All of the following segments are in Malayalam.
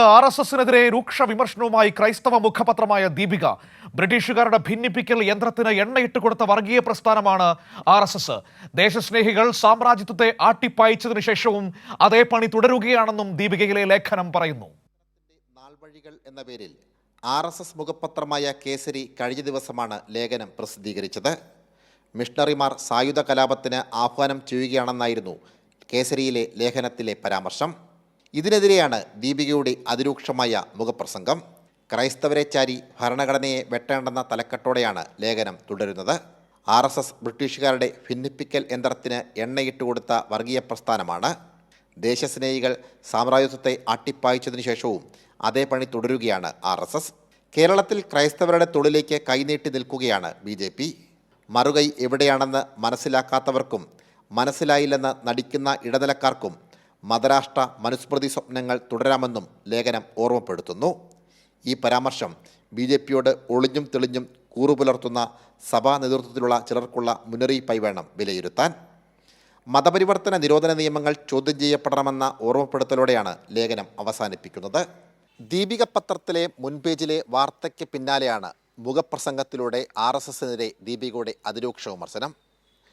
RSSനെതിരെ രൂക്ഷ വിമർശനവുമായി ക്രൈസ്തവ മുഖപത്രമായ ദീപിക. ബ്രിട്ടീഷുകാരുടെ ഭിന്നിപ്പിക്കൽ യന്ത്രത്തിന് എണ്ണയിട്ട് കൊടുത്ത വർഗീയ പ്രസ്ഥാനമാണ് RSS. ദേശസ്നേഹികൾ സാമ്രാജ്യത്വത്തെ ആട്ടിപ്പായിച്ചതിനു ശേഷവും അതേ പണി തുടരുകയാണെന്നും ദീപികയിലെ ലേഖനം പറയുന്നു. നാൾവഴികൾ എന്ന പേരിൽ RSS മുഖപത്രമായ കേസരി കഴിഞ്ഞ ദിവസമാണ് ലേഖനം പ്രസിദ്ധീകരിച്ചത്. മിഷണറിമാർ സായുധ കലാപത്തിന് ആഹ്വാനം ചെയ്യുകയാണെന്നായിരുന്നു കേസരിയിലെ ലേഖനത്തിലെ പരാമർശം. ഇതിനെതിരെയാണ് ദീപികയുടെ അതിരൂക്ഷമായ മുഖപ്രസംഗം. ക്രൈസ്തവരെ ചാരി ഭരണഘടനയെ വെട്ടേണ്ടെന്ന തലക്കെട്ടോടെയാണ് ലേഖനം തുടരുന്നത്. RSS ബ്രിട്ടീഷുകാരുടെ ഭിന്നിപ്പിക്കൽ യന്ത്രത്തിന് എണ്ണയിട്ട് കൊടുത്ത വർഗീയ പ്രസ്ഥാനമാണ്. ദേശസ്നേഹികൾ സാമ്രാജ്യത്വത്തെ ആട്ടിപ്പായിച്ചതിനു ശേഷവും അതേ പണി തുടരുകയാണ് RSS. കേരളത്തിൽ ക്രൈസ്തവരുടെ തൊഴിലേക്ക് കൈനീട്ടി നിൽക്കുകയാണ് BJP. മറുകൈ എവിടെയാണെന്ന് മനസ്സിലാക്കാത്തവർക്കും മനസ്സിലായില്ലെന്ന് നടിക്കുന്ന ഇടനിലക്കാർക്കും മതരാഷ്ട്ര മനുസ്മൃതി സ്വപ്നങ്ങൾ തുടരാമെന്നും ലേഖനം ഓർമ്മപ്പെടുത്തുന്നു. ഈ പരാമർശം BJPയോട് ഒളിഞ്ഞും തെളിഞ്ഞും കൂറുപുലർത്തുന്ന സഭാ നേതൃത്വത്തിലുള്ള ചിലർക്കുള്ള മുന്നറിയിപ്പായി വേണം വിലയിരുത്താൻ. മതപരിവർത്തന നിരോധന നിയമങ്ങൾ ചോദ്യം ചെയ്യപ്പെടണമെന്ന ഓർമ്മപ്പെടുത്തലോടെയാണ് ലേഖനം അവസാനിപ്പിക്കുന്നത്. ദീപിക പത്രത്തിലെ മുൻപേജിലെ വാർത്തയ്ക്ക് പിന്നാലെയാണ് മുഖപ്രസംഗത്തിലൂടെ RSSനെതിരെ ദീപികയുടെ അതിരൂക്ഷ വിമർശനം.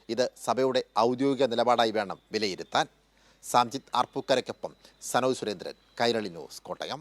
ഇത് സഭയുടെ ഔദ്യോഗിക നിലപാടായി വേണം വിലയിരുത്താൻ. സാംജിത് ആർപ്പൂക്കരയ്ക്കൊപ്പം സനോജ് സുരേന്ദ്രൻ, കൈരളി ന്യൂസ്, കോട്ടയം.